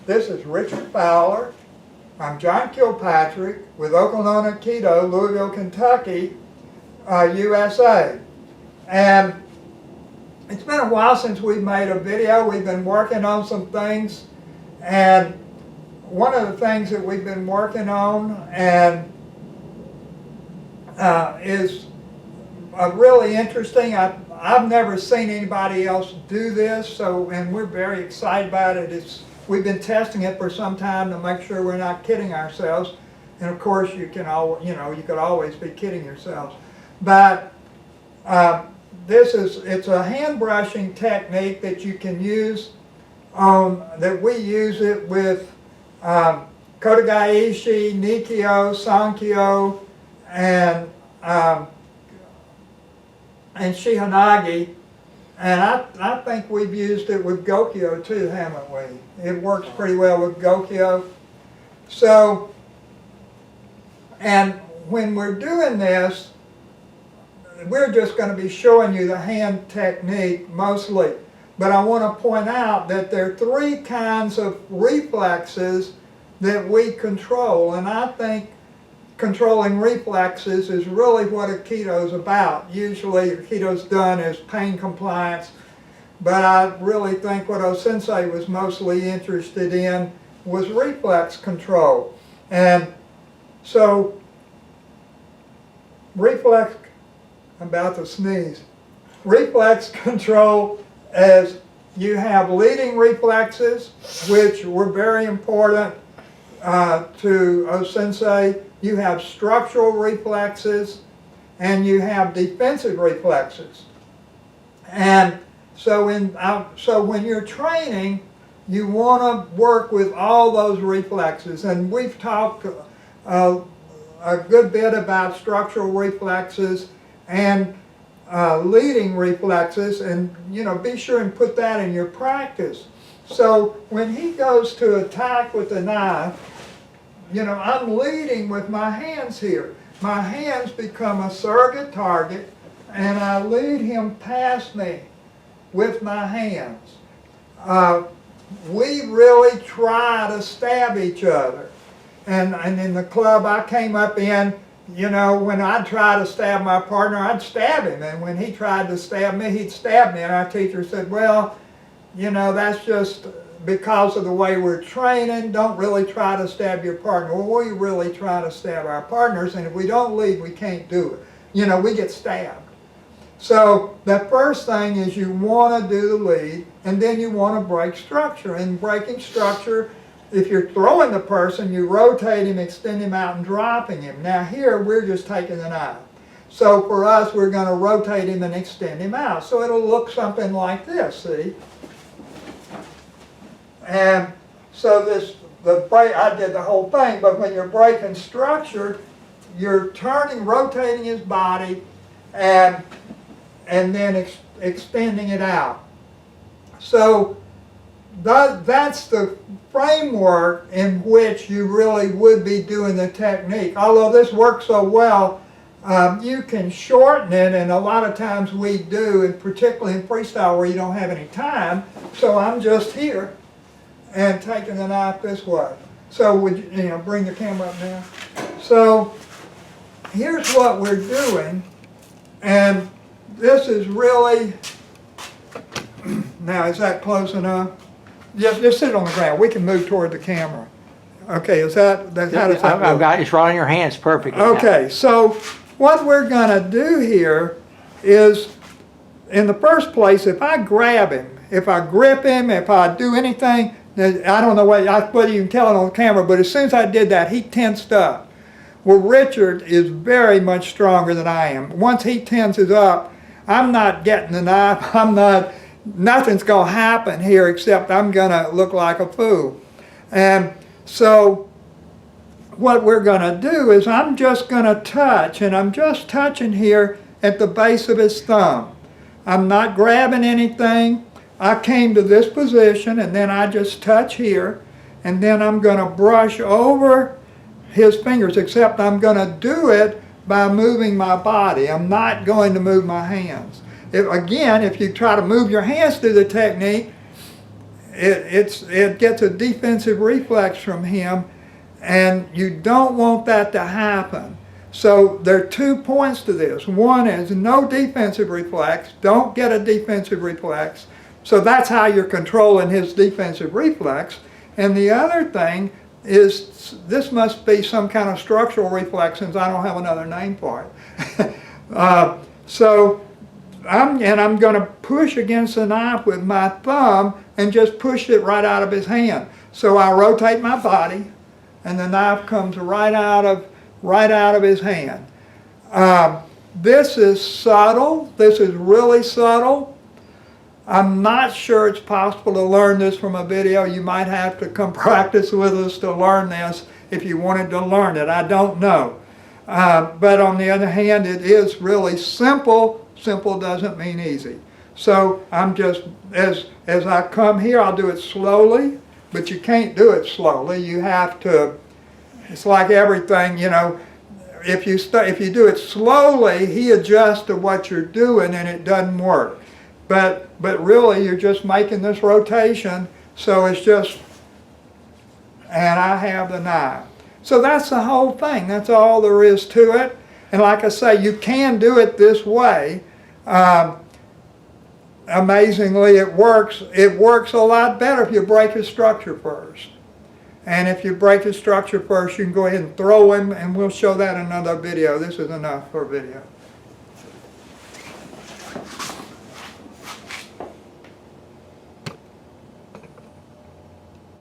This is Richard Fowler. I'm John Kilpatrick with Oklahoma Aikido, Louisville, Kentucky, USA. And it's been a while since we've made a video. We've been working on some things, and one of the things that we've been working on and is really interesting. I've never seen anybody else do this, and we're very excited about it. We've been testing it for some time to make sure we're not kidding ourselves. And of course, you could always be kidding yourselves. But it's a hand brushing technique that you can use that we use it with Kote Gaeshi, Nikyo, Sankyo, and Shihanagi. And I think we've used it with Gokyo too, haven't we? It works pretty well with Gokyo. So, and when we're doing this, we're just going to be showing you the hand technique mostly. But I want to point out that there are three kinds of reflexes that we control. And I think controlling reflexes is really what Aikido is about. Usually Aikido is done as pain compliance, but I really think what O-sensei was mostly interested in was reflex control. And so I'm about to sneeze. Reflex control, as you have leading reflexes, which were very important to O-sensei. You have structural reflexes, and you have defensive reflexes. And so when you're training, you want to work with all those reflexes. And we've talked a good bit about structural reflexes and leading reflexes, and be sure and put that in your practice. So when he goes to attack with the knife, I'm leading with my hands here. My hands become a surrogate target, and I lead him past me with my hands. We really try to stab each other. And in the club I came up in, when I'd try to stab my partner, I'd stab him. And when he tried to stab me, he'd stab me. And our teacher said, well, that's just because of the way we're training. Don't really try to stab your partner. Well, we really try to stab our partners, and if we don't lead, we can't do it. We get stabbed. So the first thing is you want to do the lead, and then you want to break structure. And breaking structure, if you're throwing the person, you rotate him, extend him out, and dropping him. Now here, we're just taking the knife. So for us, we're going to rotate him and extend him out. So it'll look something like this, see? And so I did the whole thing, but when you're breaking structure, you're rotating his body, and then extending it out. So that's the framework in which you really would be doing the technique. Although this works so well, you can shorten it, and a lot of times we do, and particularly in freestyle where you don't have any time. So I'm just here and taking the knife this way. So would you bring the camera up now? So here's what we're doing, and this is really, now is that close enough? Just sit on the ground. We can move toward the camera. Okay, how does that look? I've got it right in your hands perfectly. Okay, so what we're going to do here is, in the first place, if I grab him, if I grip him, if I do anything, I don't know whether you can tell it on the camera, but as soon as I did that, he tensed up. Well, Richard is very much stronger than I am. Once he tenses up, I'm not getting the knife. Nothing's going to happen here except I'm going to look like a fool. And so what we're going to do is I'm just going to touch, and I'm just touching here at the base of his thumb. I'm not grabbing anything. I came to this position, and then I just touch here, and then I'm going to brush over his fingers, except I'm going to do it by moving my body. I'm not going to move my hands. If you try to move your hands through the technique, it gets a defensive reflex from him, and you don't want that to happen. So there are 2 points to this. One is no defensive reflex, don't get a defensive reflex. So that's how you're controlling his defensive reflex. And the other thing is, this must be some kind of structural reflex, since I don't have another name for it. So I'm going to push against the knife with my thumb and just push it right out of his hand. So I rotate my body, and the knife comes right out of his hand. This is subtle. This is really subtle. I'm not sure it's possible to learn this from a video. You might have to come practice with us to learn this if you wanted to learn it. I don't know. But on the other hand, it is really simple. Simple doesn't mean easy. So I'm just, as I come here, I'll do it slowly, but you can't do it slowly. You have to, it's like everything, you know, if you do it slowly, he adjusts to what you're doing and it doesn't work. But really, you're just making this rotation, so it's just, and I have the knife. So that's the whole thing. That's all there is to it. And like I say, you can do it this way. Amazingly, it works. It works a lot better if you break his structure first. And if you break his structure first, you can go ahead and throw him, and we'll show that in another video. This is enough for a video.